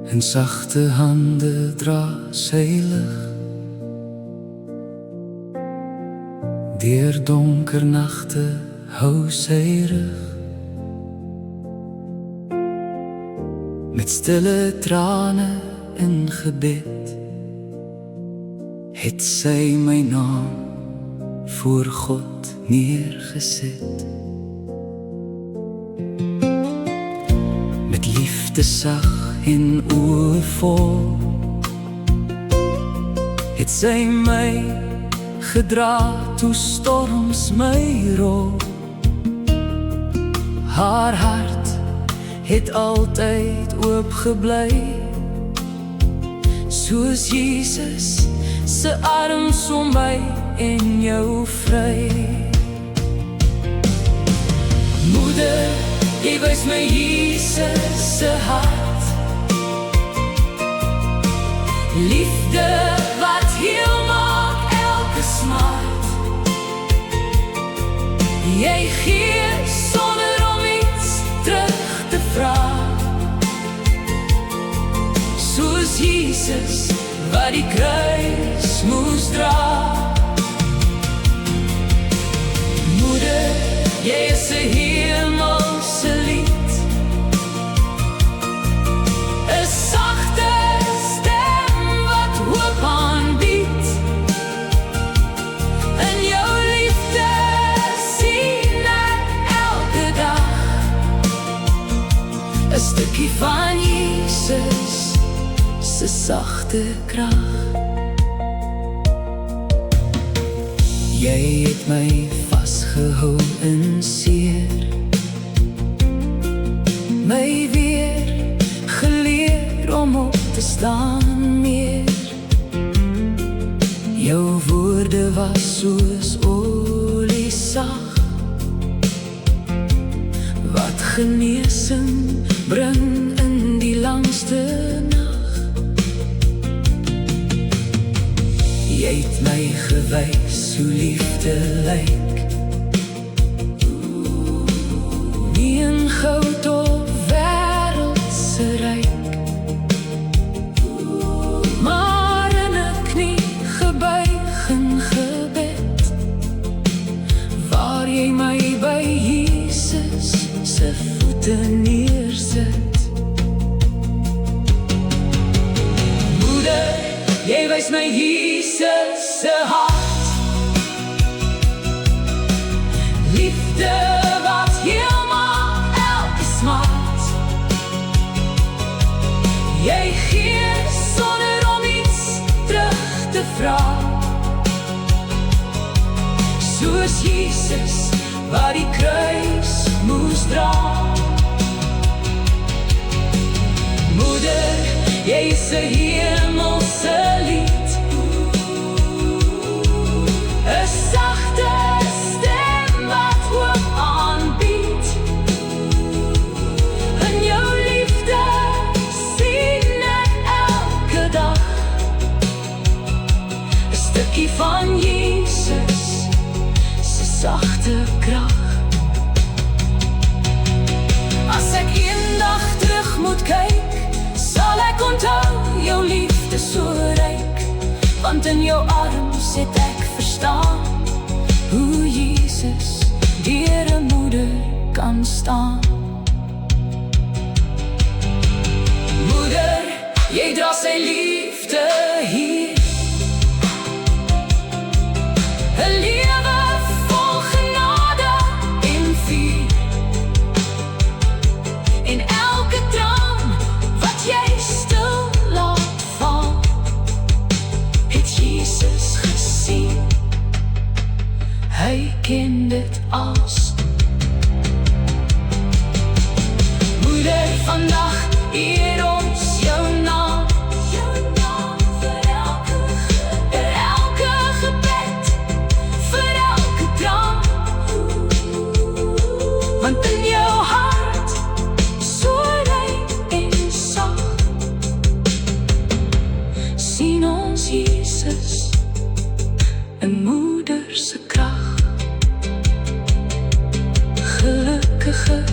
In sagte hande dra sy lig deur donker nagte hou sy rug. Met stille trane in gebed het sy my naam voor God neergeset. Met liefde sag en oë vol het sy my gedra toe storms my rol. Haar hart het altyd oop gebly, soos Jesus se arms om my en jou vry. Moeder, jy wys my Jesus se hart, liefde wat heel maak elke smart. Jy gee sonder om iets terug te vra, soos Jesus wat die kruis moes dra. Moeder, jy is 'n hemelse lied, 'n sagte stem wat hoop aanbied. In jou liefde sien ek elke dag 'n stukkie van Jesus se sagte krag. Jy het my vasgehou in seer, my weer geleer om op te staan meer. Jou woorde was soos olie sag, wat genesing bring in die langste nag. Jy het my gewys hoe liefde lyk, nie in goud of wêreldse ryk, maar in 'n knie gebuig in gebed, waar jy my by Jesus se voete neersit. Moeder, jy wys my Jesus se hart, liefde wat heel maak elke smart. Jy gee sonder om iets terug te vra, soos Jesus wat die kruis moes dra. Moeder, jy is 'n hemelse lied, 'n sagte stem wat hoop aanbied. In jou liefde sien ek elke dag 'n stukkie van Jesus se sagte krag. As ek eendag terug moet kyk, sal ek onthou jou liefde so ryk, want in jou arms het ek verstaan hoe Jesus deur 'n moeder kan staan. Moeder, jy dra sy liefde hier, 'n lewe vol genade en vuur. In elke traan wat jy stil laat val, het Jesus gesien. Hy ken dit als. Moeder, vandag eer ons jou naam, vir elke gebed, vir elke traan. Want in jou hart so rein en sag, sien ons Jesus, 'n moeder se krag. Gelukkige